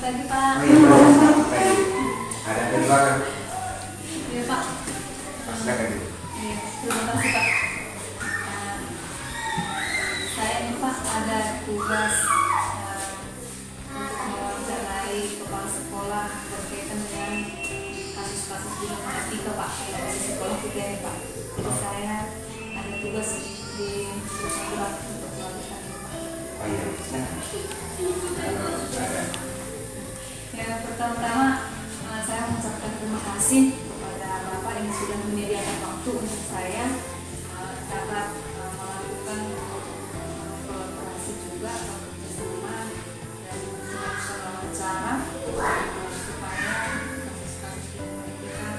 pagi Pak. Oh iya, selamat pagi. Ada keluarga? Iya Pak. Silakan dulu. Iya, terima kasih Pak. Saya ini Pak ada tugas untuk mewawancarai kepala sekolah berkaitan dengan kasus-kasus di etika Pak yang ada di sekolah kita ini Pak. Jadi saya ada tugas di surat untuk melakukan ini Pak. Oh iya, silakan. Ada. Yang pertama-tama saya mengucapkan terima kasih kepada Bapak yang sudah menyediakan waktu untuk saya dapat melakukan kolaborasi juga bersama dan melakukan wawancara supaya kasus-kasus yang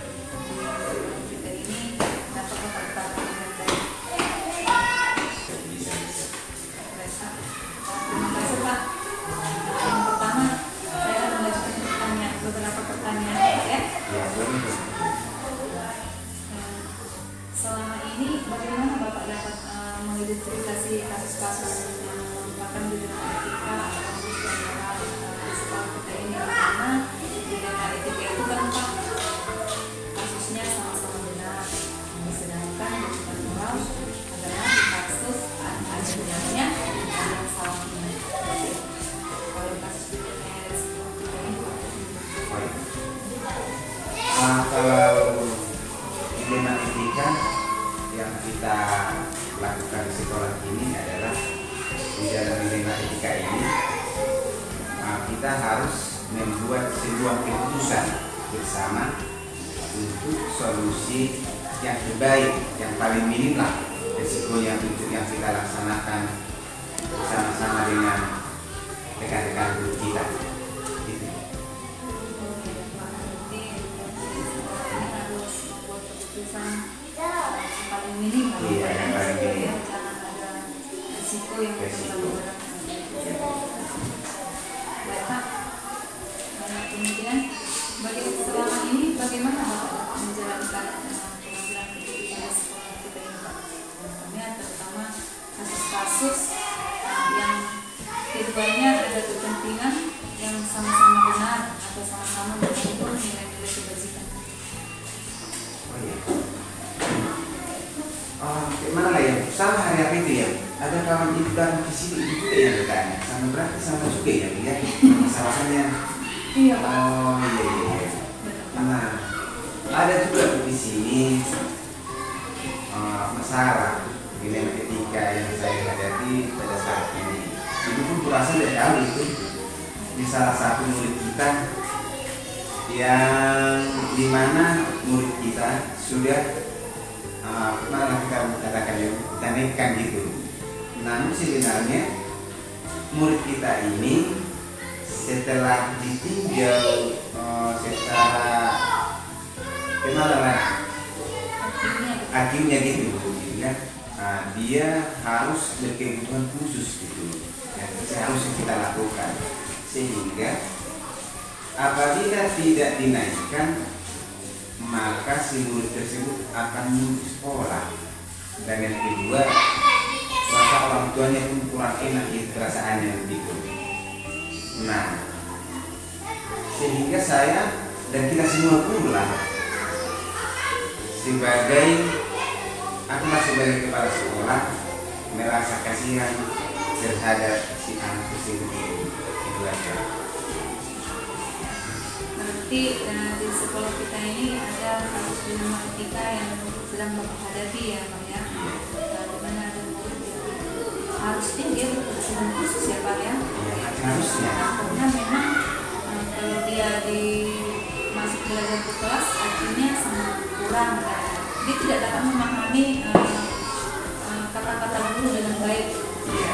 kita ini dapat tertangani dengan baik. Terima kasih Pak. Yang pertama saya akan mengajukan beberapa pertanyaan ya. Ya, boleh. Selama ini bagaimana Bapak dapat mengidentifikasi kasus-kasus yang merupakan dilema etika atau pelanggaran di sekolah kita ini? Karena dilema etika itu kan Pak kasusnya sama-sama benar, sedangkan dilema moral adalah kasus ada benarnya ada yang salah benar. Kalau kasus dilema di sekolah kita ini Pak. Kalau dilema etika yang kita lakukan di sekolah ini adalah di dalam dilema etika ini kita harus membuat sebuah keputusan bersama untuk solusi yang terbaik, yang paling minim lah risiko yang kita laksanakan bersama-sama dengan rekan-rekan guru kita. Gitu. Paling minim Iya, yang paling minim. jangan ada risiko yang terlalu berat. Baik Pak. Kemudian selama ini bagaimana Bapak menjalankan pengambilan keputusan di sekolah kita ini Pak? Contohnya terutama kasus-kasus yang keduanya ada kepentingan yang sama-sama benar atau sama-sama mendukung nilai-nilai kebajikan. Oh iya. Gimana lah ya? Sama hari apa itu ya? Ada kawan itu kan di sini itu juga yang bertanya. Sama berarti sama juga ya, ya? Masalahnya. Iya Pak. Oh iya. Nah, ada juga di sini masalah dilema etika yang saya hadapi pada saat ini. Itu pun kurasa dari awal itu di salah satu murid kita yang dimana murid kita sudah malah kita katakan ya, kita naikkan gitu. Namun sebenarnya murid kita ini setelah ditinjau secara kenalan akhirnya gitu ya, dia harus berkebutuhan khusus gitu yang seharusnya kita lakukan, sehingga apabila tidak dinaikkan maka si murid tersebut akan mundur sekolah. Dan yang kedua, rasa orang tuanya pun kurang enak gitu perasaannya begitu. Nah, sehingga saya dan kita semua pula sebagai kepala sekolah merasa kasihan terhadap si anak tersebut. Itu aja. Berarti di sekolah kita ini ada kasus dilema etika yang sedang Bapak hadapi ya Pak ya. Di mana ada murid yang harusnya dia berkebutuhan khusus ya Pak ya. Harusnya. Karena memang kalau dia di masuk belajar ke kelas artinya sangat kurang kan. Dia tidak dapat memahami kata-kata guru dengan baik. Iya.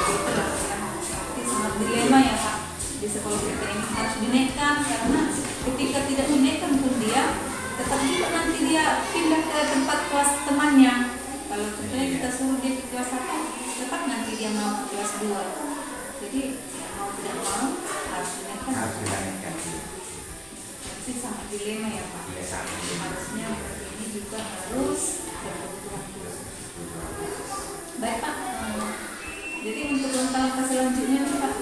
Itulah yang berarti sangat dilema ya Pak. Di sekolah kita ini harus dinaikkan karena ketika tidak dinaikkan pun dia tetap juga nanti dia pindah ke tempat kelas temannya. Kalau contohnya kita suruh dia ke kelas 1 tetap nanti dia mau ke kelas 2. Jadi ya mau tidak mau harus dinaikkan. Harus dinaikkan. Jadi sangat dilema ya Pak. Iya, sangat dilema. Harusnya ini juga harus berkebutuhan khusus. Baik Pak. Jadi untuk langkah selanjutnya nih Pak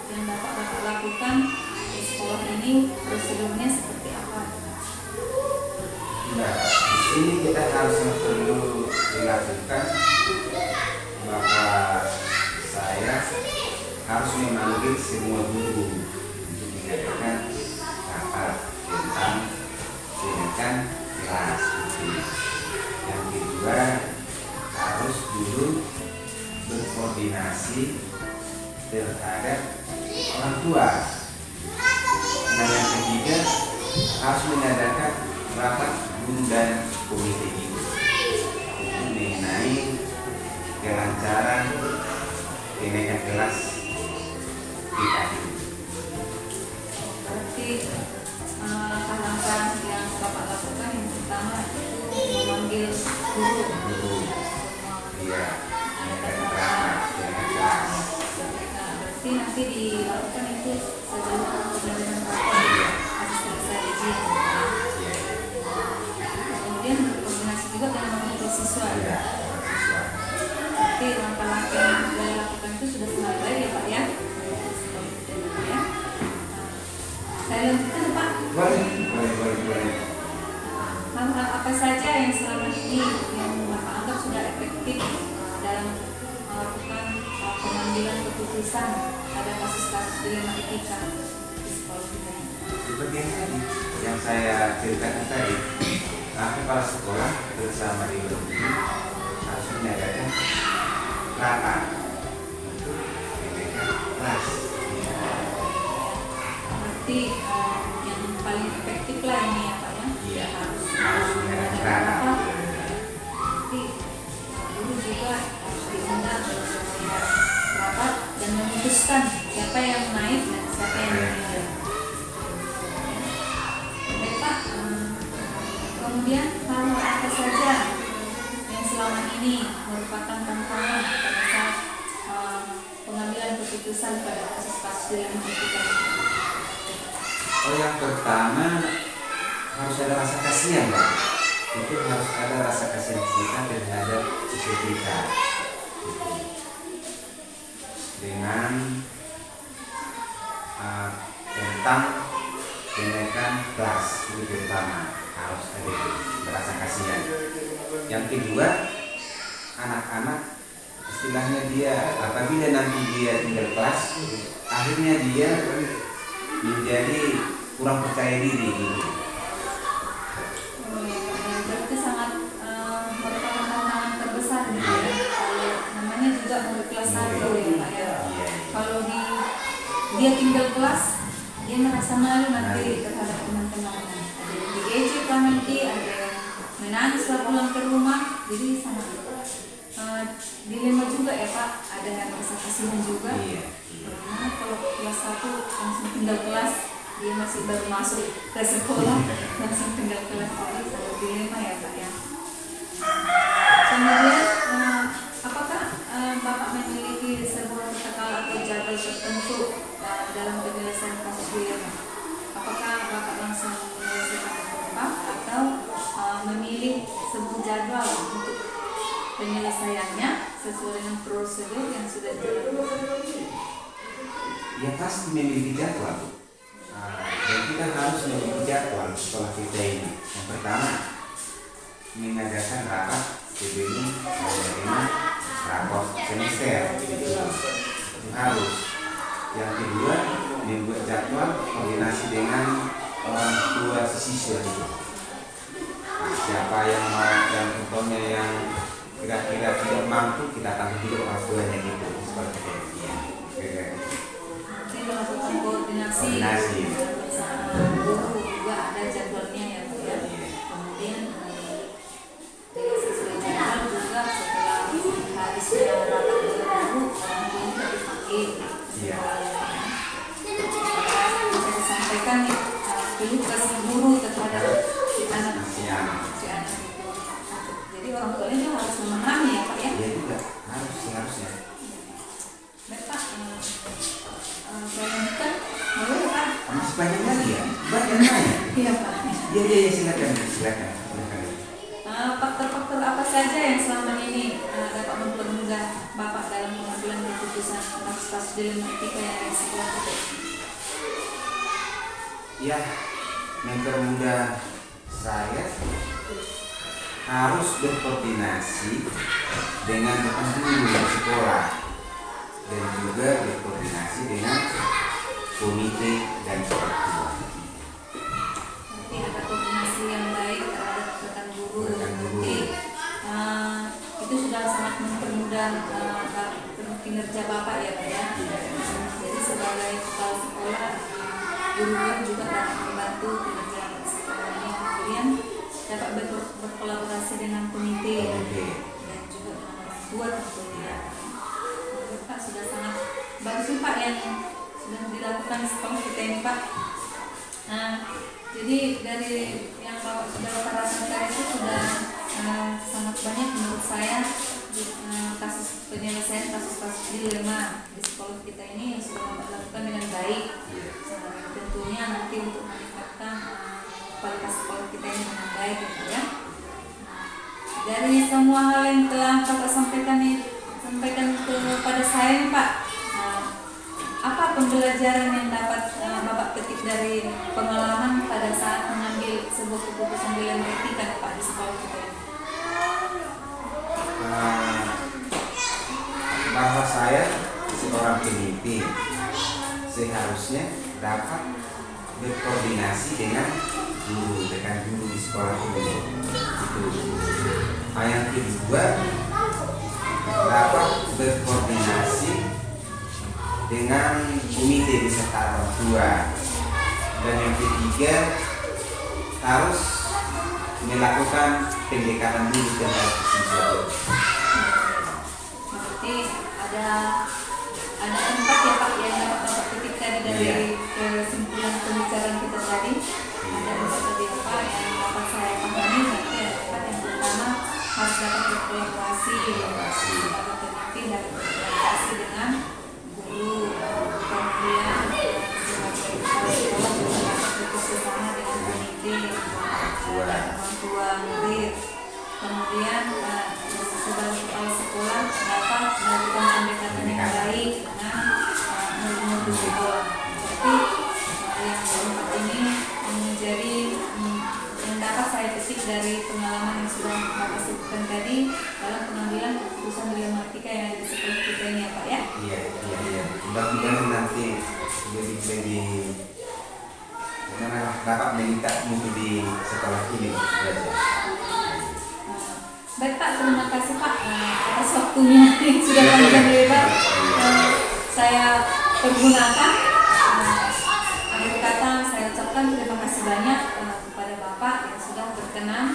yang dapat Bapak lakukan di sekolah ini prosedurnya seperti apa? Nah, di sini kita harus yang perlu dilakukan bahwa saya harus memanggil semua guru untuk mengadakan rapat tentang kenaikan kelas. Yang kedua, harus dulu berkoordinasi terhadap orang tua. Nah, yang ketiga, harus mengadakan rapat guru dan komite itu untuk mengenai kelancaran kenaikan kelas kita ini. Berarti langkah-langkah yang Bapak lakukan yang pertama itu memanggil guru. Iya, mengadakan rapat kenaikan kelas. Nah, berarti nanti dilakukan itu sebelum pembelajaran rapat harus selesai izin. Iya, Kemudian berkoordinasi juga dengan orang tua siswa. iya, mahasiswa. Berarti langkah-langkah yang sudah dilakukan itu sudah sangat baik ya Pak ya. Ya. Saya lanjutkan ya, Pak. Boleh. Hal-hal apa saja yang selama ini yang Bapak anggap sudah efektif dalam melakukan pengambilan keputusan pada kasus-kasus dilema etika di sekolah kita ini? Seperti yang tadi, yang saya ceritakan tadi, kepala sekolah bersama di grup ini harus mengadakan rapat untuk kenaikan kelas. Berarti yang paling efektif lah ini ya Pak ya. Iya, Harus harus mengadakan rapat. rapat. Berarti guru juga harus diundang untuk rapat dan memutuskan siapa yang naik dan siapa yang meninggal. Baik Pak, kemudian hal apa saja yang selama ini merupakan tantangan pada saat pengambilan keputusan pada kasus-kasus dilema etika? Oh, yang pertama harus ada rasa kasihan, Pak. Itu harus ada rasa kasihan kita terhadap siswa kita. Dengan tentang kenaikan kelas itu pertama harus ada itu, rasa kasihan. Yang kedua, anak-anak istilahnya dia apabila nanti dia tinggal kelas, akhirnya dia menjadi kurang percaya diri gitu. Berarti sangat merupakan tantangan terbesar gitu ya. Kalau namanya juga murid kelas 1 ya Pak ya. Kalau dia tinggal kelas, dia merasa malu nanti terhadap teman-temannya. Ada yang diejek lah nanti, ada yang menangis lah pulang ke rumah. Jadi sangat dilema juga ya Pak. Ada yang rasa kasihan juga. Karena kalau kelas 1 langsung tinggal kelas, dia masih baru masuk ke sekolah langsung tinggal kelas, jadi sangat dilema ya Pak ya. Kemudian apakah Bapak memiliki sebuah protokol atau jadwal tertentu dalam penyelesaian kasus dilema? Apakah Bapak langsung menyelesaikan tempat atau memilih sebuah jadwal untuk penyelesaiannya sesuai dengan prosedur yang sudah dilakukan? Ya pasti memiliki jadwal, Bu. Dan kita harus memiliki jadwal sekolah kita ini. Yang pertama, mengadakan rapat sebelum menerima rapor semester itu harus. Yang kedua, membuat jadwal koordinasi dengan orang tua siswa itu. Siapa yang mau dan contohnya yang kira-kira tidak mampu, kita tanggung juga orang tuanya gitu seperti itu. Melakukan koordinasi bersama guru juga ada jadwalnya ya Pak ya. Kemudian sesuai jadwal juga setelah habisnya rapat dengan guru, orang tua juga dipanggil. Bisa disampaikan dulu kasih guru terhadap si anak itu. Jadi orang tuanya juga harus memahami ya Pak ya. Iya juga harusnya. Baik Pak, saya lanjutkan, boleh ya Pak? Masih banyak lagi ya? Banyak nanya. Iya Pak. Iya, silakan. Faktor-faktor apa saja yang selama ini dapat mempermudah Bapak dalam pengambilan keputusan atas kasus dilema etika yang ada di sekolah kita? ya mempermudah saya harus berkoordinasi dengan rekan guru di sekolah dan juga berkoordinasi dengan komite dan orang tua. Nanti ada koordinasi yang baik terhadap rekan guru. Rekan guru. Nanti itu sudah sangat mempermudah kinerja Bapak ya Pak ya. Jadi sebagai kepala sekolah, guru-guru juga dapat membantu kinerja sekolahnya. Kemudian dapat berkolaborasi dengan komite dan juga dengan orang tua tentunya. Pak sudah sangat bagus Pak yang sudah dilakukan di sekolah kita ini Pak. Jadi dari yang Bapak sudah rasakan itu sudah sangat banyak menurut saya kasus penyelesaian kasus-kasus dilema di sekolah kita ini yang sudah Bapak lakukan dengan baik. Tentunya nanti untuk meningkatkan kualitas sekolah kita ini dengan baik ya. Dari semua hal yang telah Bapak sampaikan kepada saya nih Pak, apa pembelajaran yang dapat Bapak petik dari pengalaman pada saat mengambil sebuah keputusan dilema etika Pak di sekolah kita ini? Bahwa saya seorang pemimpin seharusnya dapat berkoordinasi dengan guru, rekan guru di sekolah itu. Yang kedua, dapat berkoordinasi dengan komite beserta orang tua. Dan yang ketiga, harus melakukan pendekatan dulu terhadap siswa. Berarti ada 4 ya Pak yang dapat Bapak petik tadi dari kesimpulan pembicaraan kita tadi. Ada 4 tadi Pak yang dapat saya pahami. Berarti ada 4. Yang pertama harus dapat berkolaborasi sebagai pemimpin, dapat berkolaborasi dengan guru, kemudian sebagai kepala sekolah juga dapat bekerjasama dengan komite dan orang tua murid. Kemudian sebagai kepala sekolah dapat melakukan pendekatan yang baik dengan murid-murid di sekolah. Jadi yang keempat ini menjadi yang dapat saya petik dari pengalaman yang sudah Bapak sebutkan tadi dalam pengambilan keputusan dilematika yang ada di sekolah kita ini ya Pak ya. Iya. Mudah-mudahan nanti lebih dapat meningkat mutu di sekolah ini belajar. Baik Pak, terima kasih Pak atas waktunya yang sudah panjang lebar saya pergunakan. Akhir kata saya ucapkan terima kasih banyak kepada Bapak yang sudah berkenan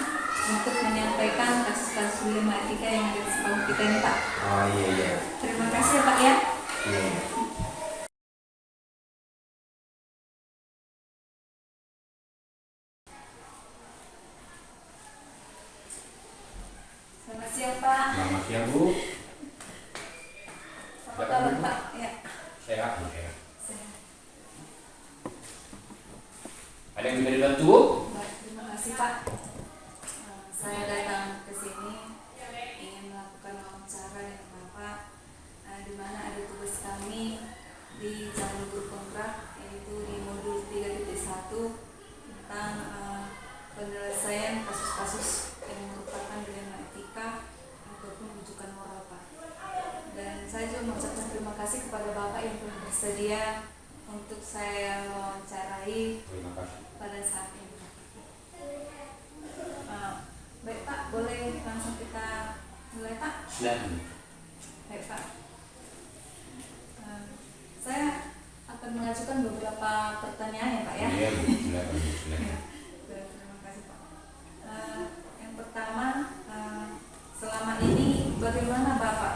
untuk menyampaikan kasus-kasus dilema etika yang ada di sekolah kita ini Pak. Oh iya. Terima kasih ya Pak ya. Iya. Selamat siang Pak. Selamat siang Bu. Apa kabar Pak? Ya. Sehat Bu, sehat. Sehat. Ada yang bisa dibantu Bu? Baik, terima kasih Pak. Saya datang ke sini ingin melakukan wawancara dengan Bapak, di mana ada tugas kami di Jalan Guru Kontrak, yaitu di modul 3.1 tentang penyelesaian kasus-kasus yang merupakan dilema etika ataupun rujukan moral Pak. Dan saya juga mengucapkan terima kasih kepada Bapak yang telah bersedia untuk saya wawancarai Terima kasih. pada saat ini. Baik Pak, boleh langsung kita mulai Pak? Silakan. Baik Pak. Saya akan mengajukan beberapa pertanyaan ya Pak ya. Iya Bu, silakan Bu, silakan. Terima kasih Pak. Yang pertama, selama ini bagaimana Bapak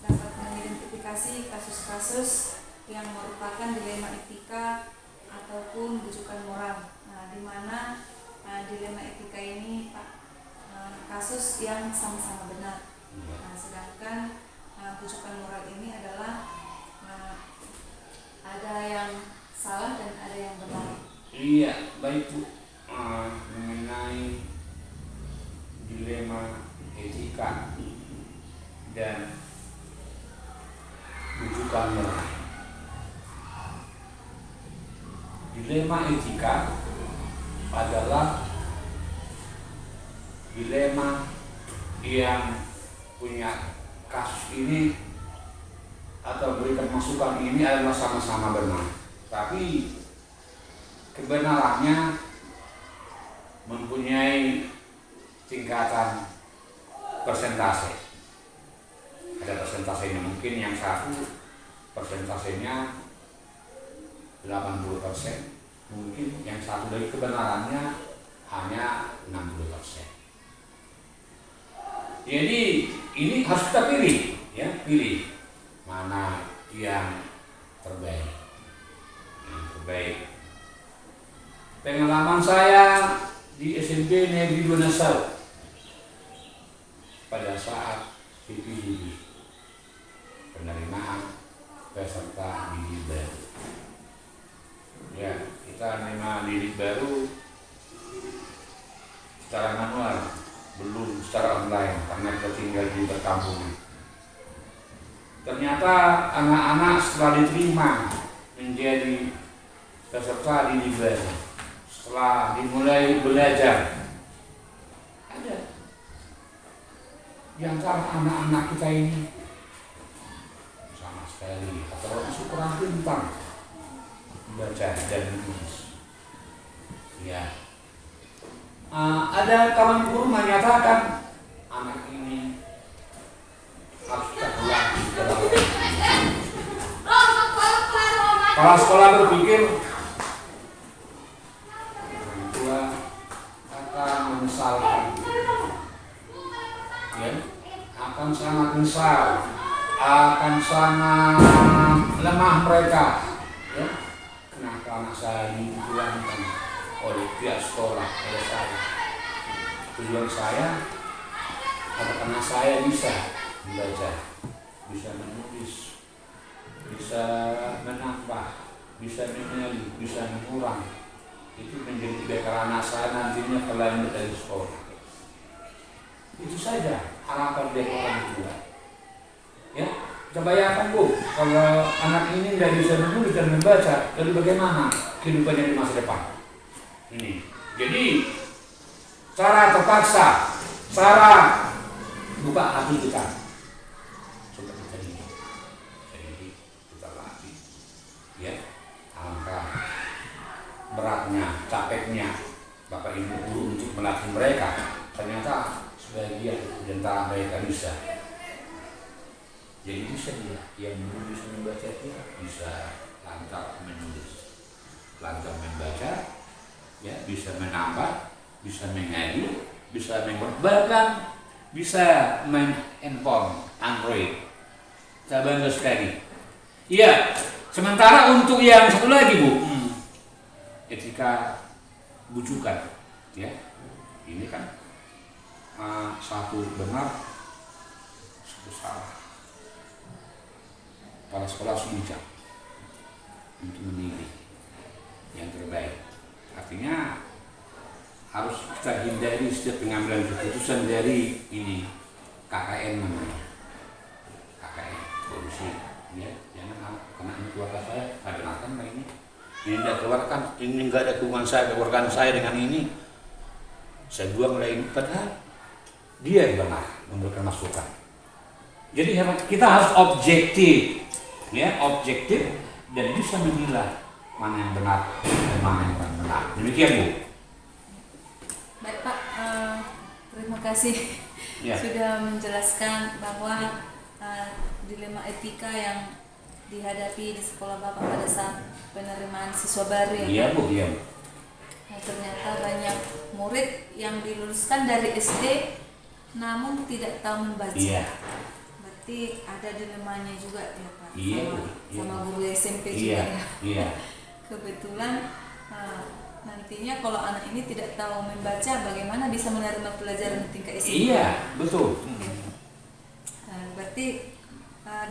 dapat mengidentifikasi kasus-kasus yang merupakan dilema etika ataupun rujukan moral? Di mana dilema etika ini Pak kasus yang sama-sama benar. Sedangkan rujukan moral ini adalah ada yang salah dan ada yang benar. Iya, baik Bu. Mengenai dilema etika dan rujukan moral. dilema etika adalah dilema yang punya kasus ini atau berikan masukan ini adalah sama-sama benar, tapi kebenarannya mempunyai tingkatan persentase. Ada persentasenya, mungkin yang satu persentasenya 80%, mungkin yang satu dari kebenarannya hanya 60%. Jadi ini harus kita pilih, ya, pilih mana yang terbaik. Yang terbaik. Pengalaman saya di SMP Negeri Bonasau pada saat PPDB, penerimaan peserta didik baru. Ya, kita menerima didik baru secara manual, belum secara online karena kita tinggal di perkampungan. Ternyata anak-anak setelah diterima menjadi peserta didik baru, setelah dimulai belajar, ada di antara anak-anak kita ini sama sekali atau masih kurang pintar baca dan menulis. Ya, ada kawan guru menyatakan anak ini harus terpulang di sekolah. Kepala sekolah berpikir orang tua akan menyesalkan, ya, akan sangat menyesal, akan sangat lemah mereka, ya. Kenapa anak saya dipulangkan oleh pihak sekolah oleh saya? Tujuan saya agar anak saya bisa membaca, bisa menulis, bisa menambah, bisa mengenali, bisa mengurang. Itu menjadi bekal anak saya nantinya kalau dari sekolah. Itu saja harapan dari orang tua. Ya, kita bayangkan Bu, kalau anak ini tidak bisa menulis dan membaca, lalu bagaimana kehidupannya di masa depan? Ini. Jadi cara terpaksa, cara buka hati kita. Coba kita ini. Jadi kita latih. Ya, angka beratnya, capeknya Bapak Ibu guru untuk melatih mereka. Ternyata sebagian di antara mereka bisa. Jadi bisa dia yang menulis membaca itu bisa lancar menulis, lancar membaca, ya, bisa menambah, bisa mengadil, bisa bahkan bisa main handphone Android. Saya bangga sekali. Iya. Sementara untuk yang satu lagi Bu, etika bujukan, ya, ini kan satu benar, satu salah. Kepala sekolah harus bijak untuk memilih yang terbaik. Artinya harus kita hindari setiap pengambilan keputusan dari ini KKN namanya, KKN korupsi, ya, jangan karena ini keluarga saya benarkan lah ini tidak keluarkan, ini nggak ada hubungan saya keluarga saya dengan ini, saya buang lain, padahal dia yang benar memberikan masukan. Jadi kita harus objektif, ya, objektif dan bisa memilah mana yang benar dan mana yang kurang benar. Demikian Bu. Baik Pak, terima kasih Ya. sudah menjelaskan bahwa dilema etika yang dihadapi di sekolah Bapak pada saat penerimaan siswa baru. Iya Bu, iya. Nah, ternyata banyak murid yang diluluskan dari SD namun tidak tahu membaca. Iya. Berarti ada dilemanya juga ya Pak, Iya, sama, iya. sama guru SMP Iya, juga ya. iya. Kebetulan nantinya kalau anak ini tidak tahu membaca, bagaimana bisa menerima pelajaran di tingkat SMP? Iya, betul. Nah, berarti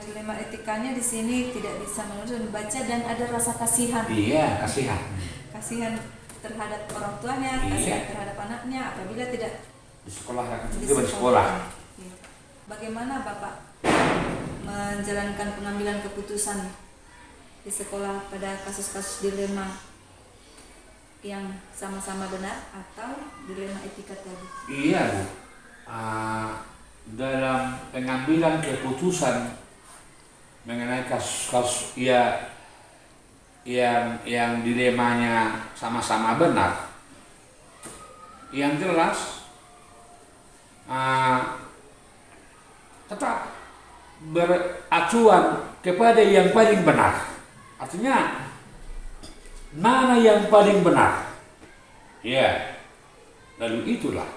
dilema etikanya di sini tidak bisa menulis dan membaca dan ada rasa kasihan. Iya, kasihan. Kasihan terhadap orang tuanya, Iya. kasihan terhadap anaknya apabila tidak Di sekolah kan di juga di sekolah. Iya. Bagaimana Bapak menjalankan pengambilan keputusan di sekolah pada kasus-kasus dilema yang sama-sama benar atau dilema etika tadi? Iya, Bu. Dalam pengambilan keputusan mengenai kasus-kasus yang dilemanya sama-sama benar, yang jelas tetap beracuan kepada yang paling benar. Artinya mana yang paling benar? Ya, lalu itulah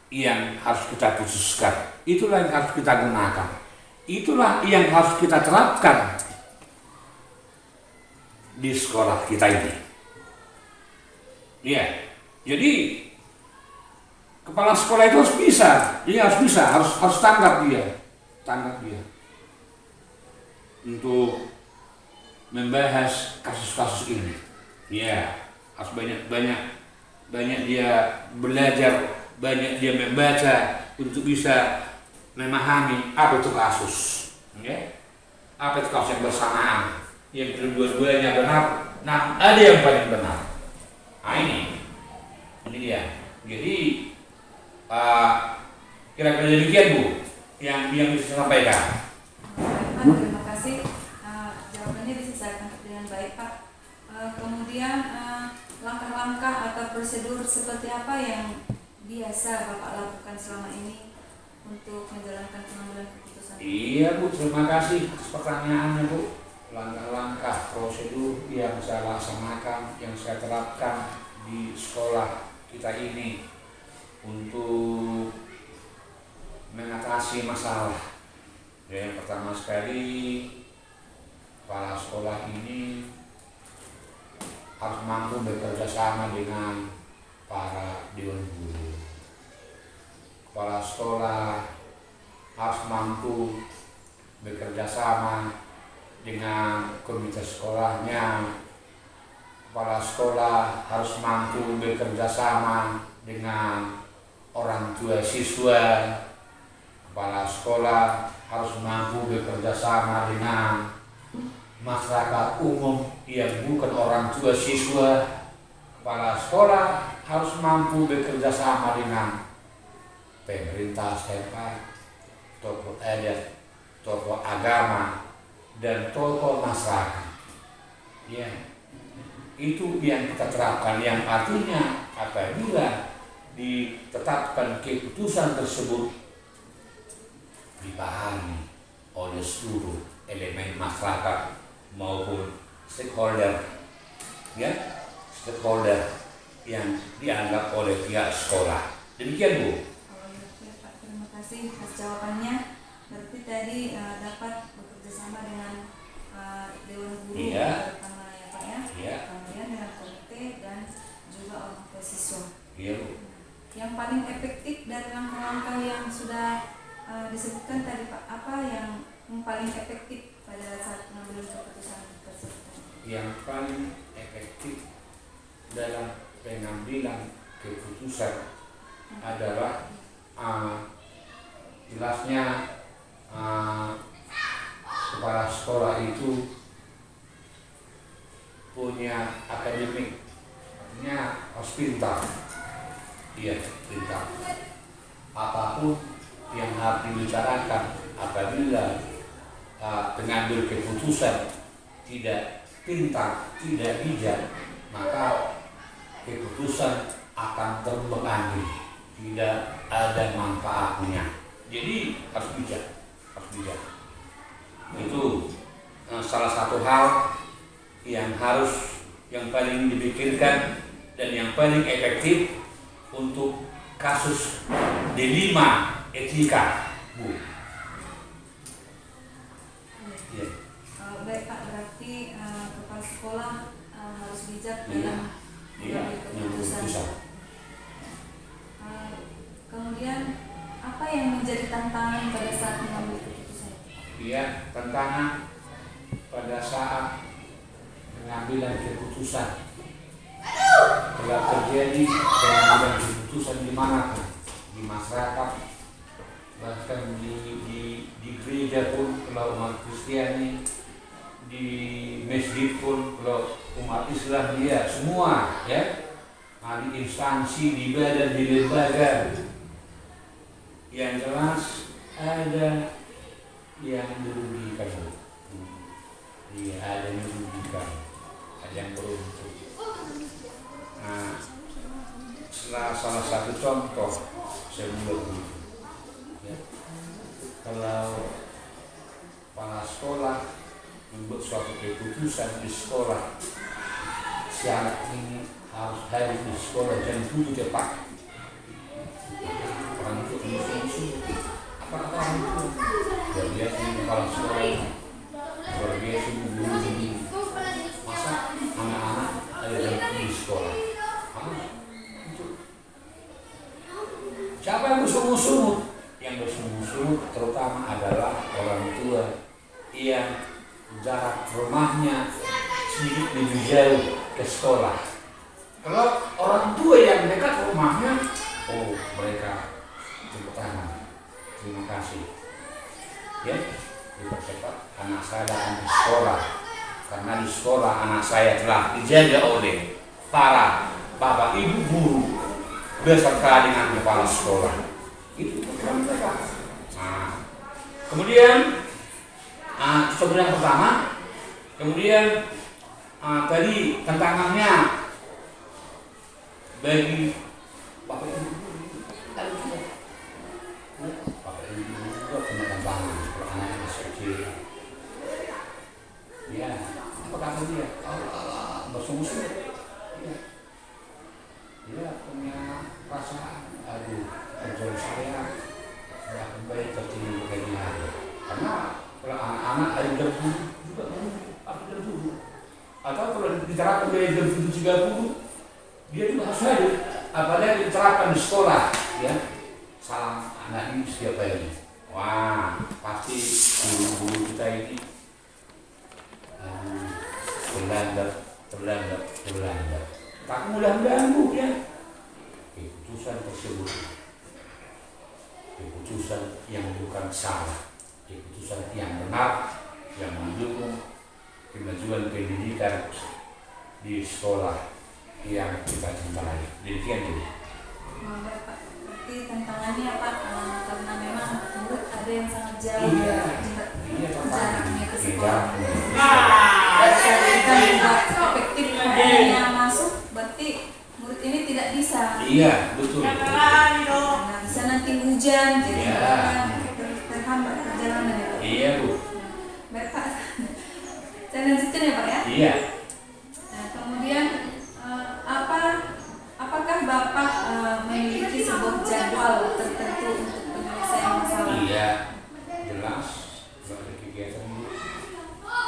yang harus kita putuskan. Itulah yang harus kita gunakan. Itulah yang harus kita terapkan di sekolah kita ini. Ya, jadi kepala sekolah itu harus bisa. Dia harus tanggap dia untuk membahas kasus-kasus ini. Ya, harus banyak dia belajar, banyak dia membaca untuk bisa memahami apa itu kasus, apa itu kasus yang bersamaan, yang kedua-duanya benar. Nah, ada yang paling benar. Nah, ini dia. Jadi kira-kira demikian, Bu, yang bisa sampaikan. Pak, terima kasih. Jawabannya bisa saya tangkap dengan baik, Pak. Kemudian langkah-langkah atau prosedur seperti apa yang biasa Bapak lakukan selama ini untuk menjalankan pengambilan keputusan? Iya, Bu, terima kasih atas pertanyaannya, Bu. Langkah-langkah prosedur yang saya laksanakan, yang saya terapkan di sekolah kita ini untuk mengatasi masalah. Yang pertama sekali, kepala sekolah ini harus mampu bekerja sama dengan para dewan guru. Kepala sekolah harus mampu bekerja sama dengan komite sekolahnya. Kepala sekolah harus mampu bekerja sama dengan orang tua siswa. Kepala sekolah harus mampu bekerja sama dengan masyarakat umum yang bukan orang tua siswa. Kepala sekolah harus mampu bekerja sama dengan pemerintah setempat, tokoh adat, tokoh agama, dan tokoh masyarakat. Ya, itu yang kita terapkan, yang artinya apabila ditetapkan keputusan tersebut dipahami oleh seluruh elemen masyarakat maupun stakeholder, stakeholder yang dianggap oleh pihak sekolah. Demikian, Bu. Pak, terima kasih atas jawabannya. Berarti tadi dapat bekerja sama dengan dewan guru pertama ya, Pak, ya. Iya. Kemudian dengan komite dan juga orang tua siswa. Iya, Bu. Yang paling efektif dari langkah-langkah yang sudah disebutkan tadi, Pak, apa yang paling efektif pada saat pengambilan keputusan tersebut? Yang paling efektif dalam pengambilan keputusan adalah jelasnya kepala sekolah itu punya akademik, artinya harus pintar. Iya, pintar. Apapun yang harus dibicarakan apabila pengambil keputusan tidak pintar, tidak bijak, maka keputusan akan terbebani, tidak ada manfaatnya. Jadi harus bijak. Itu salah satu hal yang paling dipikirkan dan yang paling efektif untuk kasus dilema etika, Bu. Ya. Baik, Pak, berarti kepala sekolah harus bijak dalam mengambil keputusan. Kemudian apa yang menjadi tantangan pada saat mengambil keputusan? Iya, tantangan pada saat pengambilan keputusan. Telah terjadi pengambilan keputusan di mana pun, di masyarakat, bahkan di gereja pun, kalau umat Kristiani, di masjid pun kalau umat Islam dia semua ya, di instansi, di badan, di lembaga, yang jelas ada yang dirugikan. Iya, ada yang dirugikan, ada yang beruntung. Nah, salah satu contoh saya buat dulu. Ya. Kalau kepala sekolah membuat suatu keputusan di sekolah, syarat ini harus hadir di sekolah jam 7 tepat. Orang itu musuh-musuh. Apa orang itu? Luar biasa kepala sekolah ini. Luar biasa guru ini. Masa anak-anak ada jam 7 di sekolah? Itu. Siapa yang bersungut-sungut? Yang bersungut-sungut terutama adalah orang tua yang jarak rumahnya sedikit lebih jauh ke sekolah. Kalau orang tua yang dekat rumahnya, oh mereka tepuk tangan, terima kasih. Ya, dipercepat anak saya datang di sekolah, karena di sekolah anak saya telah dijaga oleh para bapak ibu guru beserta dengan kepala sekolah. Itu program mereka. Nah, kemudian itu yang pertama. Kemudian tadi tantangannya bagi bapak ibu ada juga. Bapak ibu juga punya tantangan kalau anaknya masih kecil. Ya, apa kata dia? Bersungguh-sungguh. Ya, dia punya perasaan, aduh, kerjaan saya tidak baik tertinggi begini hari. Karena kalau anak-anak ada jam 7 juga aku jam 7. Atau kalau diterapkan dari jam 7.30 dia juga harus hadir. Apalagi diterapkan di sekolah, ya. Salam anak ini setiap hari. Wah, pasti guru-guru kita ini terlambat. Tak mudah mengganggu ya. Keputusan tersebut, keputusan yang bukan salah, keputusan yang benar, yang mendukung kemajuan pendidikan di sekolah yang kita cintai. Demikian dulu. Pak, berarti tantangannya Pak, karena memang murid ada yang sangat jauh jaraknya ke sekolah. Kita membuat efektif muridnya masuk, berarti murid ini tidak bisa. Iya, betul. Nah, bisa nanti hujan, jadi terhambat perjalanan ya Pak. Iya Bu. Baik Pak, saya lanjutkan ya Pak ya. Iya. Nah, kemudian apakah Bapak memiliki sebuah jadwal tertentu untuk penyelesaian masalah? Iya, jelas. Kalau ada kegiatan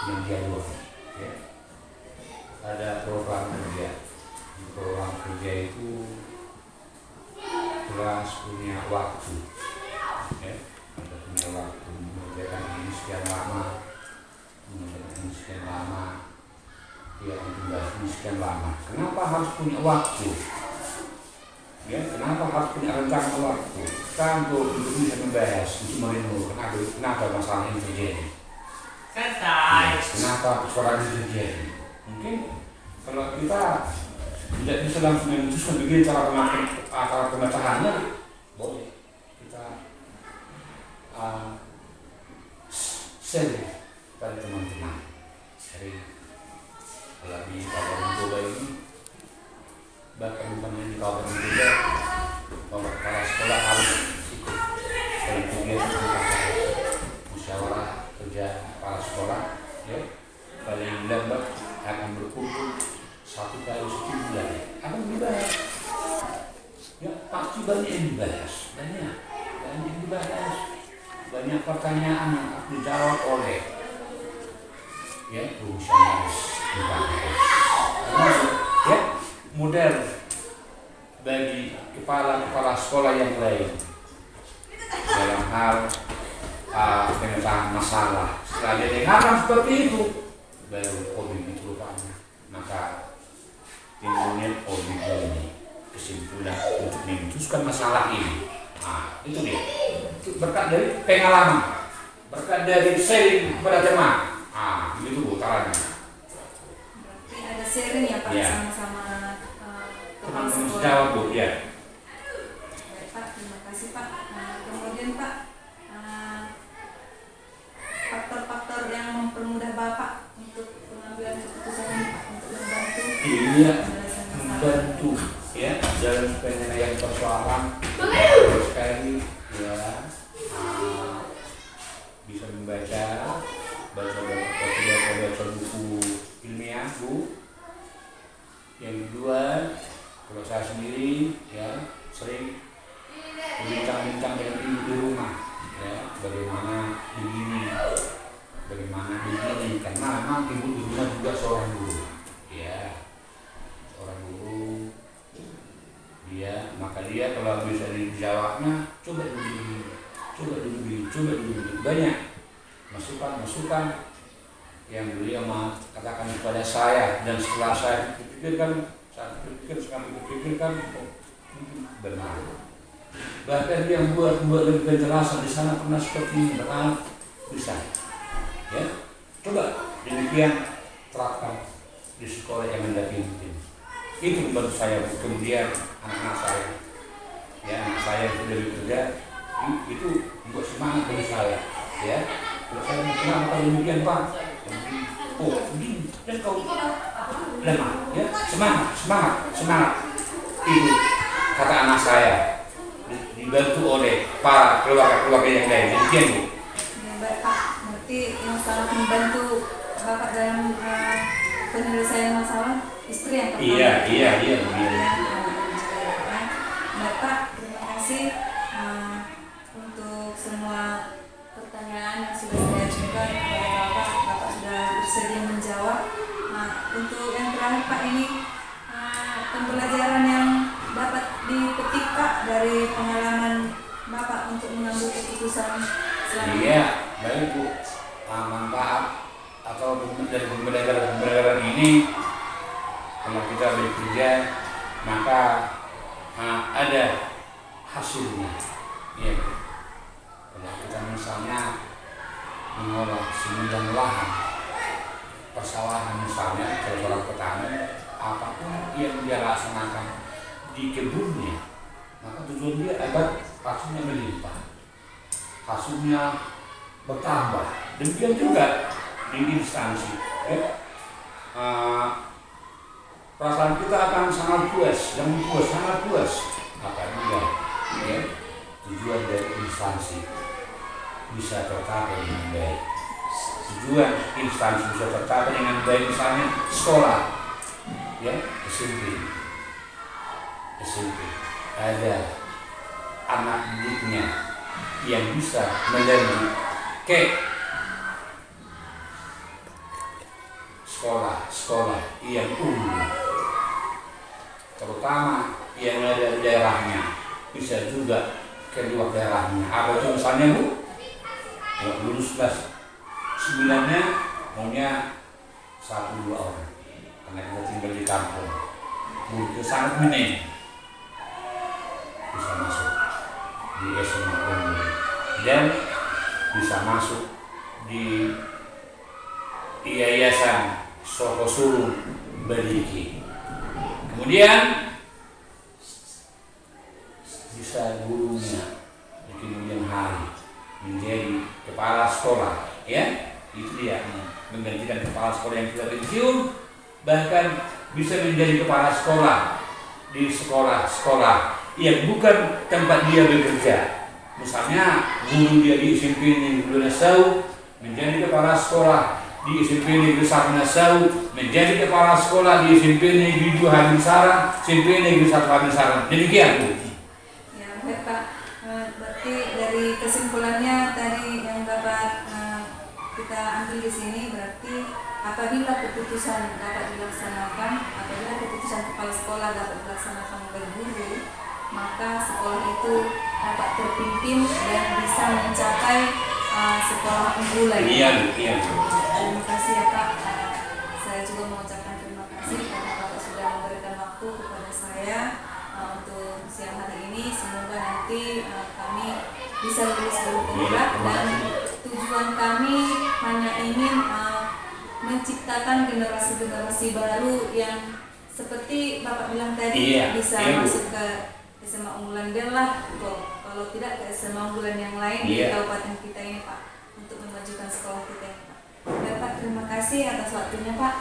yang jadwal, ya. Ada program kerja. Program kerja itu jelas punya waktu, ya. Ada punya waktu mengerjakan ini sekian lama, mengerjakan ini sekian lama, ya ini sekian lama. Kenapa harus punya waktu? Ya, kenapa harus punya rencana waktu? Kan untuk bisa membahas, untuk merenung kenapa masalah ini terjadi. Ya, kenapa persoalan ini terjadi? Mungkin kalau kita tidak bisa langsung memutuskan begini cara pemecahannya, boleh kita share pada teman-teman. Dari kalau di kawasan Toba ini, bahkan bukan di kawasan Toba, bahwa kepala sekolah harus ikut dalam kegiatan musyawarah kerja kepala sekolah, ya. Paling lambat akan berkumpul 1 kali sekian bulan. Akan dibahas, ya pasti banyak yang dibahas, banyak pertanyaan yang harus dijawab oleh ya fungsionaris dibahas. Ya, model bagi kepala sekolah yang lain dalam hal pemecahan masalah. Setelah dia dengarkan seperti itu, baru itu rupanya. Maka timbulnya ini kesimpulan untuk memutuskan masalah ini. Nah, itu dia. Berkat dari pengalaman, berkat dari sharing kepada teman. Begitu Bu. caranya. Berarti ada sharing ya Pak, Ya. sama-sama kepala sekolah. Jawab Bu, ya. Baik Pak, terima kasih Pak. Kemudian Pak, faktor-faktor yang mempermudah Bapak untuk pengambilan keputusan ini Pak, untuk membantu Iya, penyelesaian masalah. membantu ya dalam penyelesaian persoalan sekali ya, bisa membaca baca buku ilmiah Bu. Yang kedua, kalau saya sendiri ya sering berbincang-bincang dengan ibu di rumah ya, bagaimana begini karena memang ibu di rumah juga seorang guru ya, seorang guru dia, maka dia kalau bisa dijawabnya coba dulu banyak masukan yang beliau katakan kepada saya, dan setelah saya pikirkan benar. Bahkan yang buat lebih penjelasan di sana pernah seperti ini, benar bisa. Ya, coba demikian terapkan di sekolah yang Anda pimpin. Itu membantu saya. Kemudian anak-anak saya, ya anak saya yang sudah bekerja, itu membuat semangat bagi saya. Ya, kalau saya kenapa demikian Pak? Oh, begini, dan kau lemah, ya semangat. Itu kata anak saya, dibantu oleh para keluarga yang lain. Demikian Bu. Ya, baik Pak, berarti yang sangat membantu Bapak dalam penyelesaian masalah istri yang pertama. Iya. Bapak, terima kasih untuk semua pertanyaan yang sudah saya ajukan kepada Bapak. Bapak sudah bersedia menjawab. Untuk yang terakhir Pak, ini pembelajaran yang dapat dipetik Pak dari pengalaman Bapak untuk mengambil keputusan selanjutnya. Iya, baik Bu. Manfaat atau dari pembelajaran ini, kalau kita bekerja maka ada hasilnya. Iya. Kalau kita misalnya mengolah sembilan lahan persawahan misalnya, kalau seorang petani, apapun yang dia laksanakan di kebunnya, maka tujuan dia agar hasilnya melimpah, hasilnya bertambah. Demikian juga di instansi. Ya. Perasaan kita akan sangat puas apabila ya, tujuan dari instansi bisa tercapai dengan baik. Tujuan instansi bisa tercapai dengan baik, misalnya sekolah, ya SMP ada anak didiknya yang bisa melanjut ke sekolah yang unggul, terutama yang ada di daerahnya, bisa juga ke luar daerahnya. Apa itu misalnya Bu? Lulus kelas 9-nya maunya 1-2 orang, karena kita tinggal di kampung. Itu sangat minim bisa masuk di SMA unggul dan bisa masuk di yayasan Soko Sulung Baliki. Kemudian bisa gurunya di kemudian hari menjadi kepala sekolah, ya itu dia menggantikan kepala sekolah yang sudah pensiun, bahkan bisa menjadi kepala sekolah di sekolah-sekolah yang bukan tempat dia bekerja. Misalnya guru dia di SMP Negeri Nasau menjadi kepala sekolah di SMP Negeri 1 Nasau, menjadi kepala sekolah di SMP Negeri 2 Habin Sarang, SMP Negeri 1 Habin Sarang. Demikian Bu. Ya, baik Pak. Berarti dari kesimpulannya tadi yang dapat kita ambil di sini, berarti apabila keputusan dapat dilaksanakan, apabila keputusan kepala sekolah dapat dilaksanakan oleh guru, maka sekolah itu dapat terpimpin dan bisa mencapai sekolah unggulan. Iya. Terima kasih ya Pak. Saya juga mengucapkan terima kasih karena Bapak sudah memberikan waktu kepada saya untuk siang hari ini. Semoga nanti kami bisa lulus berpenggerak, dan tujuan kami hanya ingin menciptakan generasi-generasi baru yang seperti Bapak bilang tadi Iya, bisa iya, Bu. masuk ke SMA unggulan dan lah kok. Kalau tidak ke SMA unggulan yang lain di Iya. kabupaten kita ini Pak, untuk memajukan sekolah kita ini Pak. Baik Pak, terima kasih atas waktunya Pak.